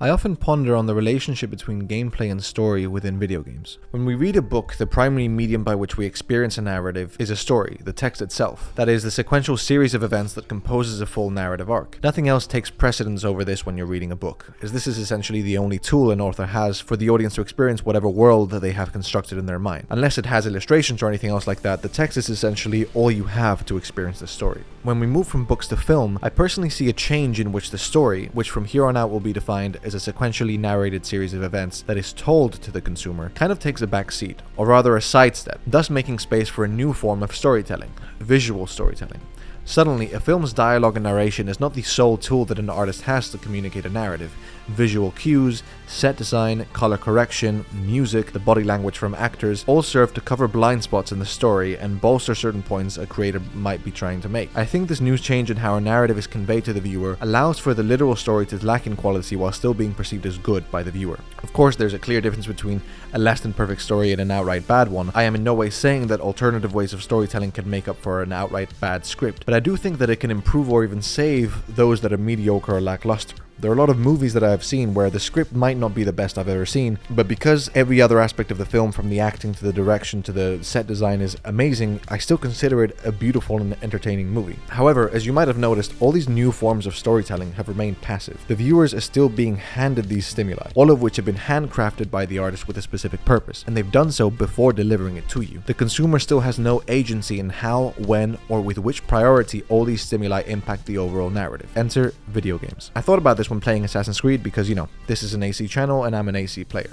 I often ponder on the relationship between gameplay and story within video games. When we read a book, the primary medium by which we experience a narrative is a story, the text itself. That is, the sequential series of events that composes a full narrative arc. Nothing else takes precedence over this when you're reading a book, as this is essentially the only tool an author has for the audience to experience whatever world that they have constructed in their mind. Unless it has illustrations or anything else like that, the text is essentially all you have to experience the story. When we move from books to film, I personally see a change in which the story, which from here on out will be defined as a sequentially narrated series of events that is told to the consumer, kind of takes a back seat, or rather a sidestep, thus making space for a new form of storytelling, visual storytelling. Suddenly, a film's dialogue and narration is not the sole tool that an artist has to communicate a narrative. Visual cues, set design, color correction, music, the body language from actors all serve to cover blind spots in the story and bolster certain points a creator might be trying to make. I think this new change in how a narrative is conveyed to the viewer allows for the literal story to lack in quality while still being perceived as good by the viewer. Of course, there's a clear difference between a less than perfect story and an outright bad one. I am in no way saying that alternative ways of storytelling can make up for an outright bad script, but I do think that it can improve or even save those that are mediocre or lackluster. There are a lot of movies that I have seen where the script might not be the best I've ever seen, but because every other aspect of the film, from the acting to the direction to the set design, is amazing, I still consider it a beautiful and entertaining movie. However, as you might have noticed, all these new forms of storytelling have remained passive. The viewers are still being handed these stimuli, all of which have been handcrafted by the artist with a specific purpose, and they've done so before delivering it to you. The consumer still has no agency in how, when, or with which priority all these stimuli impact the overall narrative. Enter video games. I thought about this when playing Assassin's Creed because, this is an AC channel and I'm an AC player.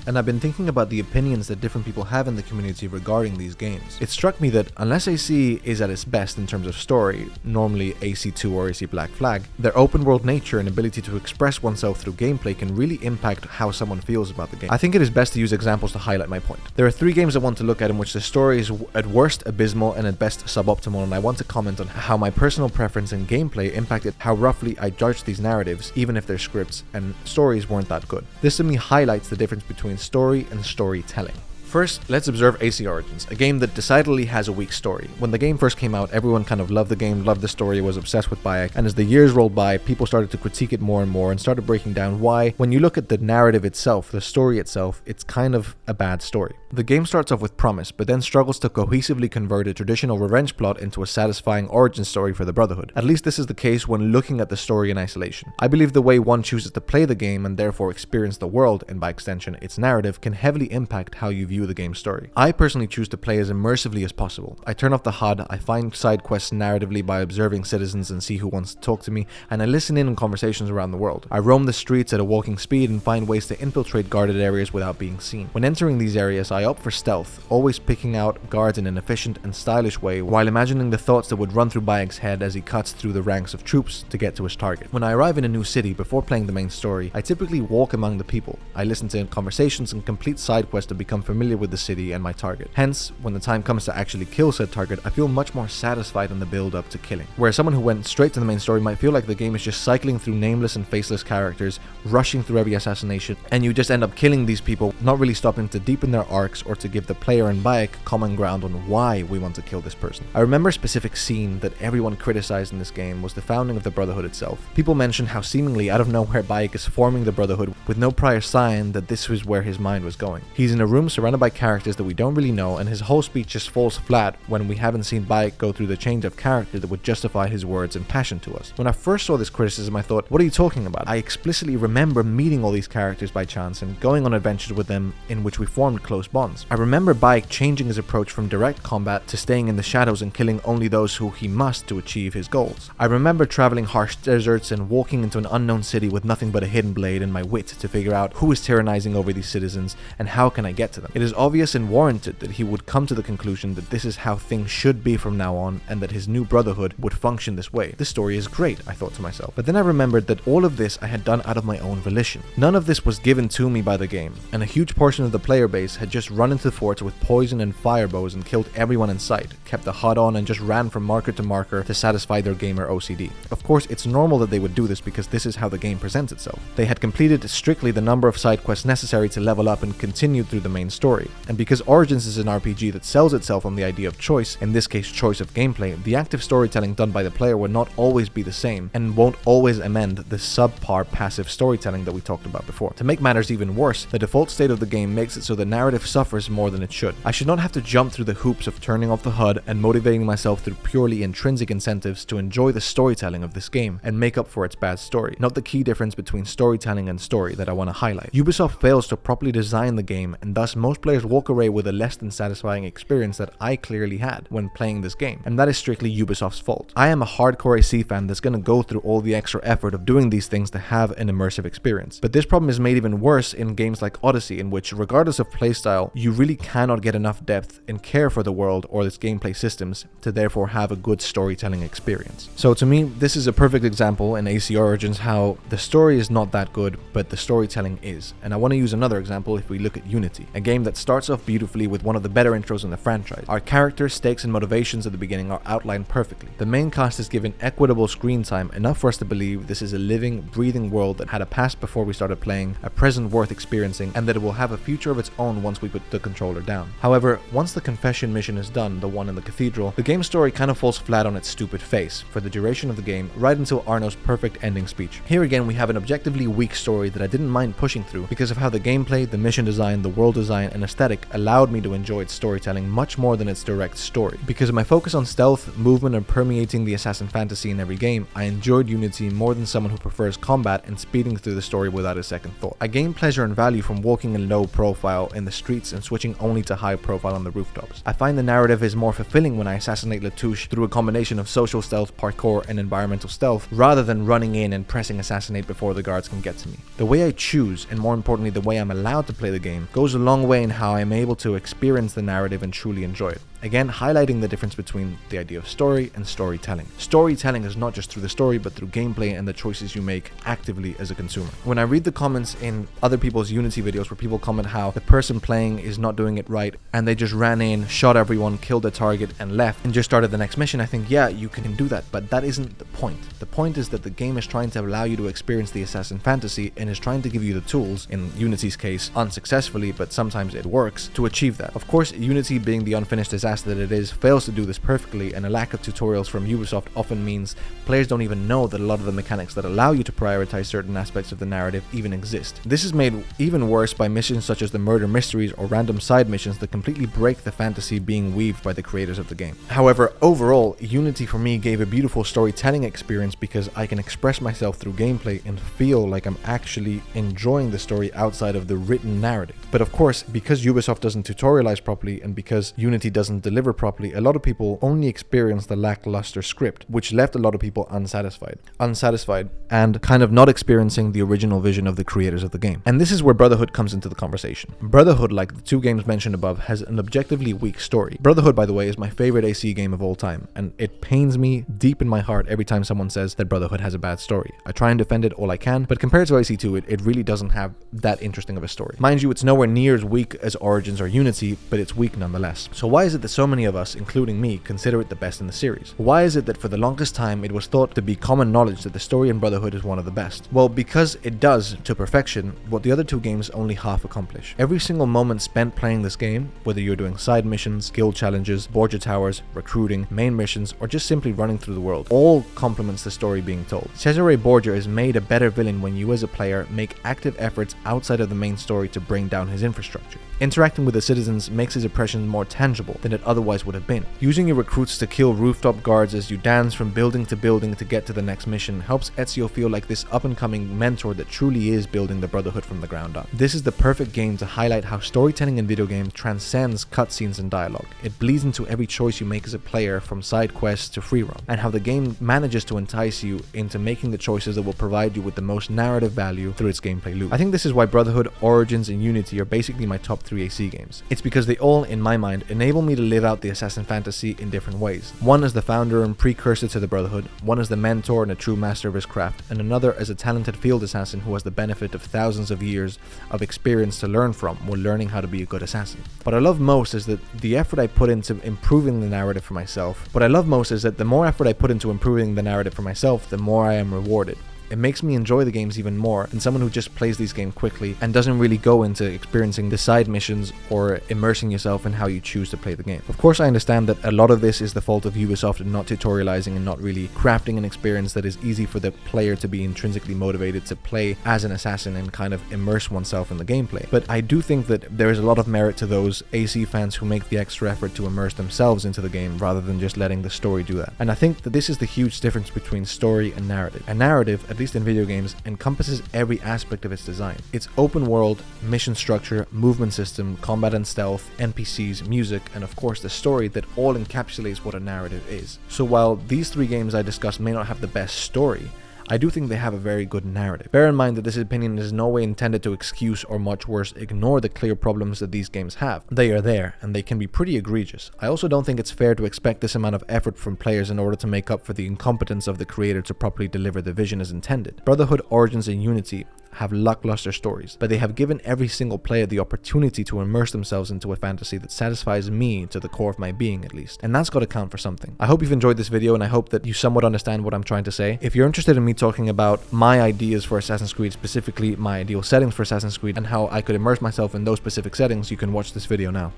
And I've been thinking about the opinions that different people have in the community regarding these games. It struck me that unless AC is at its best in terms of story, normally AC2 or AC Black Flag, their open world nature and ability to express oneself through gameplay can really impact how someone feels about the game. I think it is best to use examples to highlight my point. There are 3 games I want to look at in which the story is at worst abysmal and at best suboptimal, and I want to comment on how my personal preference and gameplay impacted how roughly I judged these narratives, even if their scripts and stories weren't that good. This to me highlights the difference between story and storytelling. First, let's observe AC Origins, a game that decidedly has a weak story. When the game first came out, everyone kind of loved the game, loved the story, was obsessed with Bayek, and as the years rolled by, people started to critique it more and more and started breaking down why, when you look at the narrative itself, the story itself, it's kind of a bad story. The game starts off with promise, but then struggles to cohesively convert a traditional revenge plot into a satisfying origin story for the Brotherhood. At least this is the case when looking at the story in isolation. I believe the way one chooses to play the game and therefore experience the world, and by extension its narrative, can heavily impact how you view the game's story. I personally choose to play as immersively as possible. I turn off the HUD, I find side quests narratively by observing citizens and see who wants to talk to me, and I listen in on conversations around the world. I roam the streets at a walking speed and find ways to infiltrate guarded areas without being seen. When entering these areas, I opt for stealth, always picking out guards in an efficient and stylish way while imagining the thoughts that would run through Bayek's head as he cuts through the ranks of troops to get to his target. When I arrive in a new city before playing the main story, I typically walk among the people. I listen to conversations and complete side quests to become familiar with the city and my target. Hence, when the time comes to actually kill said target, I feel much more satisfied in the build up to killing. Whereas someone who went straight to the main story might feel like the game is just cycling through nameless and faceless characters, rushing through every assassination, and you just end up killing these people, not really stopping to deepen their arcs or to give the player and Bayek common ground on why we want to kill this person. I remember a specific scene that everyone criticized in this game was the founding of the Brotherhood itself. People mentioned how seemingly out of nowhere Bayek is forming the Brotherhood with no prior sign that this was where his mind was going. He's in a room surrounded by characters that we don't really know, and his whole speech just falls flat when we haven't seen Bayek go through the change of character that would justify his words and passion to us. When I first saw this criticism, I thought, what are you talking about? I explicitly remember meeting all these characters by chance and going on adventures with them in which we formed close bonds. I remember Bayek changing his approach from direct combat to staying in the shadows and killing only those who he must to achieve his goals. I remember traveling harsh deserts and walking into an unknown city with nothing but a hidden blade and my wit to figure out who is tyrannizing over these citizens and how can I get to them. It is obvious and warranted that he would come to the conclusion that this is how things should be from now on and that his new Brotherhood would function this way. This story is great, I thought to myself. But then I remembered that all of this I had done out of my own volition. None of this was given to me by the game, and a huge portion of the player base had just just run into forts with poison and fire bows and killed everyone in sight, kept the HUD on and just ran from marker to marker to satisfy their gamer OCD. Of course, it's normal that they would do this because this is how the game presents itself. They had completed strictly the number of side quests necessary to level up and continued through the main story. And because Origins is an RPG that sells itself on the idea of choice, in this case choice of gameplay, the active storytelling done by the player will not always be the same and won't always amend the subpar passive storytelling that we talked about before. To make matters even worse, the default state of the game makes it so the narrative suffers more than it should. I should not have to jump through the hoops of turning off the HUD and motivating myself through purely intrinsic incentives to enjoy the storytelling of this game and make up for its bad story. Not the key difference between storytelling and story that I want to highlight. Ubisoft fails to properly design the game, and thus most players walk away with a less than satisfying experience that I clearly had when playing this game, and that is strictly Ubisoft's fault. I am a hardcore AC fan that's going to go through all the extra effort of doing these things to have an immersive experience. But this problem is made even worse in games like Odyssey, in which, regardless of playstyle, you really cannot get enough depth and care for the world or its gameplay systems to therefore have a good storytelling experience. So to me, this is a perfect example in AC Origins how the story is not that good, but the storytelling is. And I want to use another example if we look at Unity, a game that starts off beautifully with one of the better intros in the franchise. Our characters, stakes, and motivations at the beginning are outlined perfectly. The main cast is given equitable screen time, enough for us to believe this is a living, breathing world that had a past before we started playing, a present worth experiencing, and that it will have a future of its own once we put the controller down. However, once the confession mission is done, the one in the cathedral, the game story kind of falls flat on its stupid face for the duration of the game, right until Arno's perfect ending speech. Here again, we have an objectively weak story that I didn't mind pushing through because of how the gameplay, the mission design, the world design, and aesthetic allowed me to enjoy its storytelling much more than its direct story. Because of my focus on stealth, movement, and permeating the assassin fantasy in every game, I enjoyed Unity more than someone who prefers combat and speeding through the story without a second thought. I gained pleasure and value from walking in low profile in the streets and switching only to high profile on the rooftops. I find the narrative is more fulfilling when I assassinate Latouche through a combination of social stealth, parkour, and environmental stealth, rather than running in and pressing assassinate before the guards can get to me. The way I choose, and more importantly the way I'm allowed to play the game, goes a long way in how I'm able to experience the narrative and truly enjoy it. Again, highlighting the difference between the idea of story and storytelling. Storytelling is not just through the story, but through gameplay and the choices you make actively as a consumer. When I read the comments in other people's Unity videos where people comment how the person playing is not doing it right and they just ran in, shot everyone, killed a target, and left and just started the next mission, I think, yeah, you can do that, but that isn't the point. The point is that the game is trying to allow you to experience the assassin fantasy and is trying to give you the tools, in Unity's case, unsuccessfully, but sometimes it works, to achieve that. Of course, Unity, being the unfinished disaster that it is, fails to do this perfectly, and a lack of tutorials from Ubisoft often means players don't even know that a lot of the mechanics that allow you to prioritize certain aspects of the narrative even exist. This is made even worse by missions such as the murder mysteries or random side missions that completely break the fantasy being weaved by the creators of the game. However, overall, Unity for me gave a beautiful storytelling experience because I can express myself through gameplay and feel like I'm actually enjoying the story outside of the written narrative. But of course, because Ubisoft doesn't tutorialize properly and because Unity doesn't deliver properly, a lot of people only experience the lackluster script, which left a lot of people unsatisfied and kind of not experiencing the original vision of the creators of the game. And this is where Brotherhood comes into the conversation. Brotherhood, like the two games mentioned above, has an objectively weak story. Brotherhood, by the way, is my favorite AC game of all time, and it pains me deep in my heart every time someone says that Brotherhood has a bad story. I try and defend it all I can, but compared to AC2, it really doesn't have that interesting of a story. Mind you, it's nowhere near as weak as Origins or Unity, but it's weak nonetheless. So why is it that so many of us, including me, consider it the best in the series? Why is it that for the longest time it was thought to be common knowledge that the story in Brotherhood is one of the best? Well, because it does, to perfection, what the other two games only half accomplish. Every single moment spent playing this game, whether you're doing side missions, guild challenges, Borgia Towers, recruiting, main missions, or just simply running through the world, all complements the story being told. Cesare Borgia is made a better villain when you as a player make active efforts outside of the main story to bring down his infrastructure. Interacting with the citizens makes his oppression more tangible than it otherwise would have been. Using your recruits to kill rooftop guards as you dance from building to get to the next mission helps Ezio feel like this up-and-coming mentor that truly is building the Brotherhood from the ground up. This is the perfect game to highlight how storytelling in video games transcends cutscenes and dialogue. It bleeds into every choice you make as a player, from side quests to free roam, and how the game manages to entice you into making the choices that will provide you with the most narrative value through its gameplay loop. I think this is why Brotherhood, Origins, and Unity are basically my top 3 AC games. It's because they all, in my mind, enable me to live out the assassin fantasy in different ways. One as the founder and precursor to the Brotherhood, one as the mentor and a true master of his craft, and another as a talented field assassin who has the benefit of thousands of years of experience to learn from while learning how to be a good assassin. What I love most is that the effort I put into improving the narrative for myself, the more effort I put into improving the narrative for myself, the more I am rewarded. It makes me enjoy the games even more than someone who just plays these games quickly and doesn't really go into experiencing the side missions or immersing yourself in how you choose to play the game. Of course, I understand that a lot of this is the fault of Ubisoft and not tutorializing and not really crafting an experience that is easy for the player to be intrinsically motivated to play as an assassin and kind of immerse oneself in the gameplay. But I do think that there is a lot of merit to those AC fans who make the extra effort to immerse themselves into the game rather than just letting the story do that. And I think that this is the huge difference between story and narrative. A narrative, at least in video games, encompasses every aspect of its design. Its open world, mission structure, movement system, combat and stealth, NPCs, music, and of course the story that all encapsulates what a narrative is. So while these three games I discussed may not have the best story, I do think they have a very good narrative. Bear in mind that this opinion is in no way intended to excuse or much worse ignore the clear problems that these games have. They are there, and they can be pretty egregious. I also don't think it's fair to expect this amount of effort from players in order to make up for the incompetence of the creator to properly deliver the vision as intended. Brotherhood, Origins, and Unity have lackluster stories, but they have given every single player the opportunity to immerse themselves into a fantasy that satisfies me to the core of my being, at least. And that's got to count for something. I hope you've enjoyed this video, and I hope that you somewhat understand what I'm trying to say. If you're interested in me talking about my ideas for Assassin's Creed, specifically my ideal settings for Assassin's Creed, and how I could immerse myself in those specific settings, you can watch this video now.